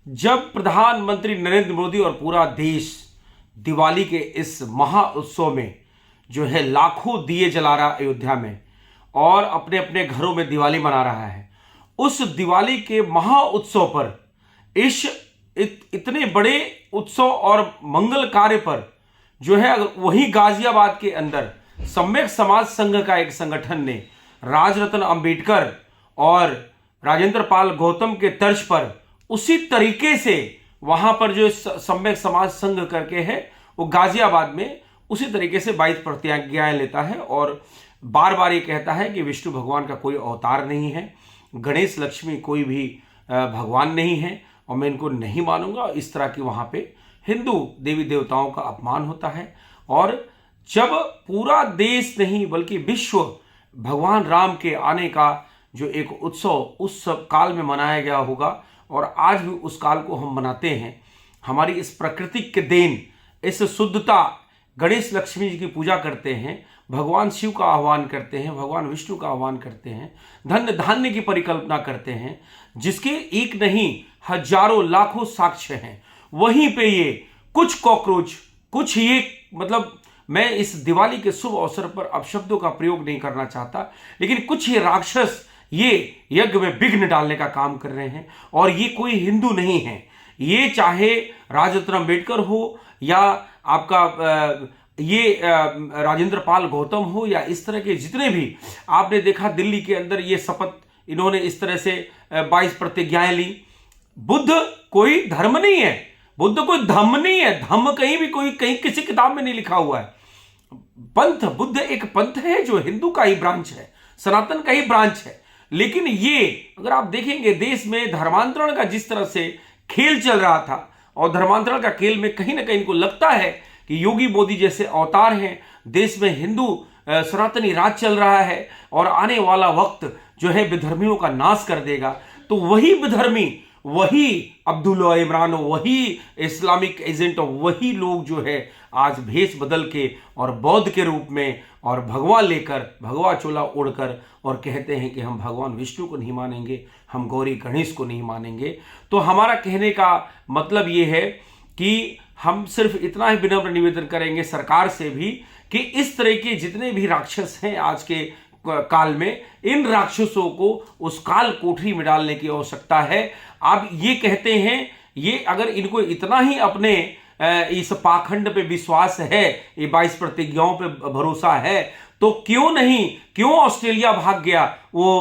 जब प्रधानमंत्री नरेंद्र मोदी और पूरा देश दिवाली के इस महा उत्सव में जो है लाखों दिए जला रहा अयोध्या में और अपने अपने घरों में दिवाली मना रहा है, उस दिवाली के महा उत्सव पर इतने बड़े उत्सव और मंगल कार्य पर जो है वही गाजियाबाद के अंदर सम्यक समाज संघ का एक संगठन ने राजरत्न अंबेडकर और राजेंद्र पाल गौतम के तर्ज पर उसी तरीके से वहां पर जो सम्यक समाज संघ करके है वो गाजियाबाद में उसी तरीके से 22 प्रतिज्ञाएं लेता है और बार बार ये कहता है कि विष्णु भगवान का कोई अवतार नहीं है, गणेश लक्ष्मी कोई भी भगवान नहीं है और मैं इनको नहीं मानूंगा। इस तरह की वहां पे हिंदू देवी देवताओं का अपमान होता है। और जब पूरा देश नहीं बल्कि विश्व भगवान राम के आने का जो एक उत्सव उस सब काल में मनाया गया होगा और आज भी उस काल को हम मनाते हैं, हमारी इस प्राकृतिक के देन, इस शुद्धता, गणेश लक्ष्मी जी की पूजा करते हैं, भगवान शिव का आह्वान करते हैं, भगवान विष्णु का आह्वान करते हैं, धन्य धान्य की परिकल्पना करते हैं, जिसके एक नहीं हजारों लाखों साक्ष्य हैं। वहीं पे ये कुछ कॉकरोच, कुछ ये मतलब मैं इस दिवाली के शुभ अवसर पर अपशब्दों का प्रयोग नहीं करना चाहता, लेकिन कुछ ये राक्षस ये यज्ञ में विघ्न डालने का काम कर रहे हैं। और ये कोई हिंदू नहीं है, ये चाहे राजरत्न अंबेडकर हो या आपका ये राजेंद्र पाल गौतम हो या इस तरह के जितने भी आपने देखा दिल्ली के अंदर ये शपथ इन्होंने इस तरह से 22 प्रतिज्ञाएं ली। बुद्ध कोई धर्म नहीं है, बुद्ध कोई धम्म नहीं है, धम्म कहीं भी कोई कहीं किसी किताब में नहीं लिखा हुआ है। पंथ, बुद्ध एक पंथ है जो हिंदू का ही ब्रांच है, सनातन का ही ब्रांच है। लेकिन ये अगर आप देखेंगे देश में धर्मांतरण का जिस तरह से खेल चल रहा था और धर्मांतरण का खेल में कहीं ना कहीं इनको लगता है कि योगी मोदी जैसे अवतार हैं, देश में हिंदू सनातनी राज चल रहा है और आने वाला वक्त जो है विधर्मियों का नाश कर देगा। तो वही विधर्मी, वही अब्दुल्ला इमरान, वही इस्लामिक एजेंट, वही लोग जो है आज भेष बदल के और बौद्ध के रूप में और भगवा लेकर, भगवा चोला ओढ़कर और कहते हैं कि हम भगवान विष्णु को नहीं मानेंगे, हम गौरी गणेश को नहीं मानेंगे। तो हमारा कहने का मतलब ये है कि हम सिर्फ इतना ही विनम्र निवेदन करेंगे सरकार से भी कि इस तरह के जितने भी राक्षस हैं आज के काल में, इन राक्षसों को उस काल कोठरी में डालने की आवश्यकता है। आप ये कहते हैं, ये अगर इनको इतना ही अपने इस पाखंड पे विश्वास है, ये 22 प्रतिज्ञाओं पे भरोसा है, तो क्यों ऑस्ट्रेलिया भाग गया वो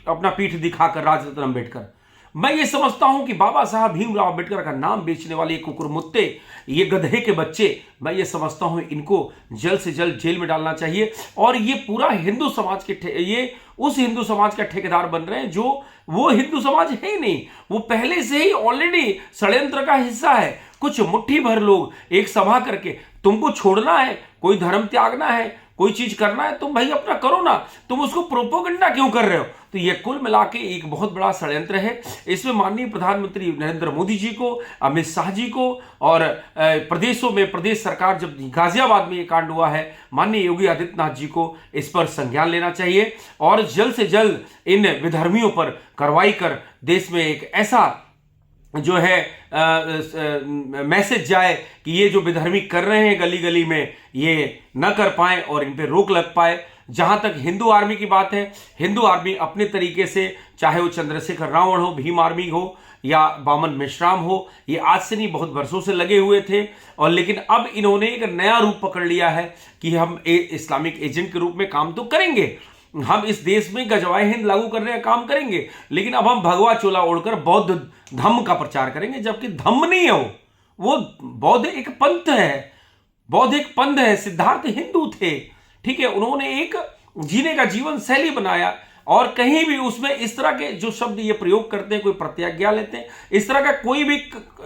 अपना पीठ दिखाकर राजरत्न अंबेडकर। मैं ये समझता हूं कि बाबा साहब भीमराव अंबेडकर का नाम बेचने वाले ये कुकुरमुत्ते, ये गधे के बच्चे, मैं ये समझता हूं इनको जल्द से जल्द जेल में डालना चाहिए। और ये पूरा हिंदू समाज के ये उस हिंदू समाज का ठेकेदार बन रहे हैं जो वो हिंदू समाज है ही नहीं, वो पहले से ही ऑलरेडी षड्यंत्र का हिस्सा है। कुछ मुट्ठी भर लोग एक सभा करके, तुमको छोड़ना है, कोई धर्म त्यागना है, कोई चीज करना है, तुम भाई अपना करो ना, तुम उसको प्रोपोगंडा क्यों कर रहे हो। तो ये कुल मिला के एक बहुत बड़ा षड्यंत्र है। इसमें माननीय प्रधानमंत्री नरेंद्र मोदी जी को, अमित शाह जी को और प्रदेशों में प्रदेश सरकार जब गाजियाबाद में ये कांड हुआ है, माननीय योगी आदित्यनाथ जी को इस पर संज्ञान लेना चाहिए और जल्द से जल्द इन विधर्मियों पर कार्रवाई कर देश में एक ऐसा जो है मैसेज जाए कि ये जो विधर्मी कर रहे हैं गली गली में, ये न कर पाए और इन पे रोक लग पाए। जहां तक हिंदू आर्मी की बात है, हिंदू आर्मी अपने तरीके से, चाहे वो चंद्रशेखर रावण हो, भीम आर्मी हो या बामन मेश्राम हो, ये आज से नहीं बहुत वर्षों से लगे हुए थे। और लेकिन अब इन्होंने एक नया रूप पकड़ लिया है कि हम इस्लामिक एजेंट के रूप में काम तो करेंगे, हम इस देश में गजवाए हिंद लागू करने का काम करेंगे, लेकिन अब हम भगवा चोला ओढ़कर बौद्ध धम्म का प्रचार करेंगे, जबकि धम्म नहीं है वो बौद्ध एक पंथ है, बौद्ध एक पंथ है। सिद्धार्थ हिंदू थे, ठीक है, उन्होंने एक जीने का जीवन शैली बनाया और कहीं भी उसमें इस तरह के जो शब्द ये प्रयोग करते हैं, कोई प्रतिज्ञा लेते हैं, इस तरह का कोई भी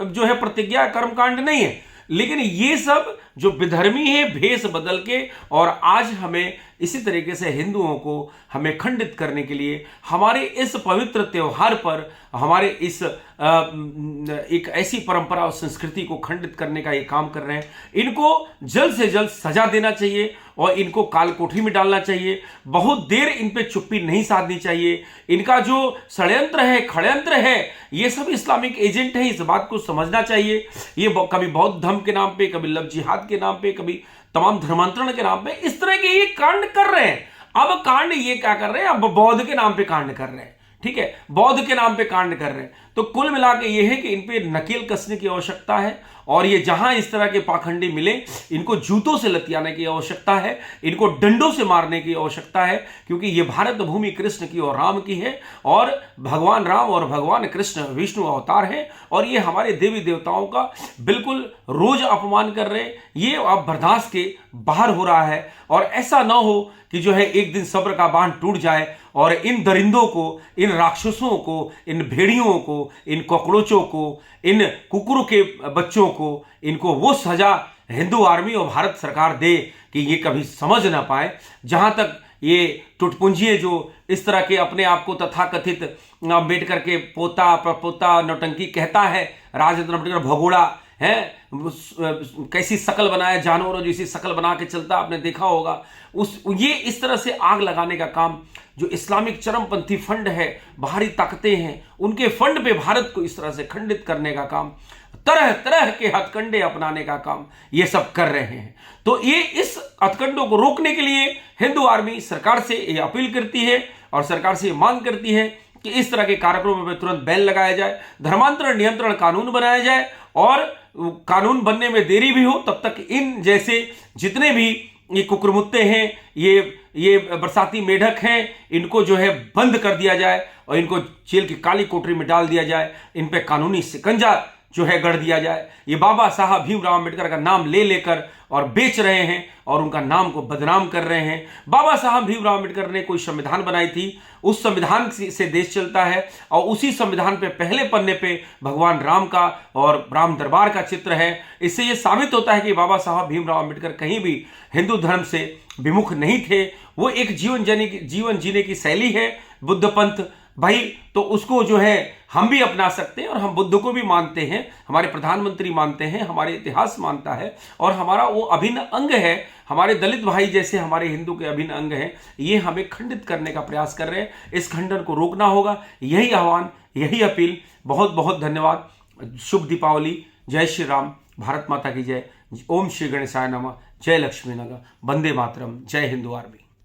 जो है प्रतिज्ञा कर्मकांड नहीं है। लेकिन ये सब जो विधर्मी है भेष बदल के, और आज हमें इसी तरीके से हिंदुओं को हमें खंडित करने के लिए हमारे इस पवित्र त्योहार पर, हमारे इस एक ऐसी परंपरा और संस्कृति को खंडित करने का ये काम कर रहे हैं। इनको जल्द से जल्द सजा देना चाहिए और इनको काल कोठरी में डालना चाहिए। बहुत देर इन पे चुप्पी नहीं साधनी चाहिए। इनका जो षड्यंत्र है, खड़यंत्र है, ये सब इस्लामिक एजेंट है, इस बात को समझना चाहिए। ये कभी बौद्ध धर्म के नाम पे, कभी लव जिहाद के नाम पे, कभी तमाम धर्मांतरण के नाम पे इस तरह के ये कांड कर रहे हैं। अब कांड ये क्या कर रहे हैं, अब बौद्ध के नाम पे कांड कर रहे हैं, ठीक है, बौद्ध के नाम पे कांड कर रहे हैं। तो कुल मिला के ये है कि इन पे नकेल कसने की आवश्यकता है, और ये जहां इस तरह के पाखंडी मिले इनको जूतों से लतियाने की आवश्यकता है, इनको डंडों से मारने की आवश्यकता है, क्योंकि ये भारत भूमि कृष्ण की और राम की है, और भगवान राम और भगवान कृष्ण विष्णु अवतार हैं, और ये हमारे देवी देवताओं का बिल्कुल रोज अपमान कर रहे हैं। ये अब बर्दाश्त के बाहर हो रहा है, और ऐसा ना हो कि जो है एक दिन सब्र का बांध टूट जाए और इन दरिंदों को, इन राक्षसों को, इन भेड़ियों को, इन कॉकरोचों को, इन कुकुरों के बच्चों को, इनको वो सजा हिंदू आर्मी और भारत सरकार दे कि ये कभी समझ ना पाए। जहां तक ये टुटपुंजिए जो इस तरह के अपने आप को तथाकथित अम्बेडकर के पोता प्रपोता नौटंकी कहता है, राजरत्न अम्बेडकर भगोड़ा है, कैसी शकल बनाया, जानवरों जैसी शकल बना के चलता, आपने देखा होगा। ये इस तरह से आग लगाने का काम जो इस्लामिक चरमपंथी फंड है, बाहरी ताकतें हैं, उनके फंड पे भारत को इस तरह से खंडित करने का काम, तरह तरह के हथकंडे अपनाने का काम ये सब कर रहे हैं। तो ये इस हथकंडों को रोकने के लिए हिंदू आर्मी सरकार से ये अपील करती है और सरकार से ये मांग करती है कि इस तरह के कार्यक्रमों में तुरंत बैन लगाया जाए, धर्मांतरण नियंत्रण कानून बनाया जाए, और कानून बनने में देरी भी हो तब तक इन जैसे जितने भी ये कुकुरमुत्ते हैं, ये बरसाती मेढक हैं, इनको जो है बंद कर दिया जाए और इनको जेल की काली कोठरी में डाल दिया जाए। इन पे कानूनी शिकंजा जो है गढ़ दिया जाए। ये बाबा साहब भीमराव अम्बेडकर का नाम ले लेकर और बेच रहे हैं और उनका नाम को बदनाम कर रहे हैं। बाबा साहब भीमराव अम्बेडकर ने कोई संविधान बनाई थी, उस संविधान से देश चलता है, और उसी संविधान पे पहले पन्ने पे भगवान राम का और राम दरबार का चित्र है। इससे ये साबित होता है कि बाबा साहब भीमराव अम्बेडकर कहीं भी हिंदू धर्म से विमुख नहीं थे। वो एक जीवन जीने की शैली है बुद्ध पंथ भाई, तो उसको जो है हम भी अपना सकते हैं, और हम बुद्ध को भी मानते हैं, हमारे प्रधानमंत्री मानते हैं, हमारे इतिहास मानता है, और हमारा वो अभिन्न अंग है। हमारे दलित भाई जैसे हमारे हिंदू के अभिन्न अंग हैं, ये हमें खंडित करने का प्रयास कर रहे हैं। इस खंडन को रोकना होगा, यही आह्वान, यही अपील। बहुत बहुत धन्यवाद। शुभ दीपावली। जय श्री राम। भारत माता की जय। ओम श्री गणेशाय नमः। जय लक्ष्मी नगर। वंदे मातरम। जय हिंदू आर्मी।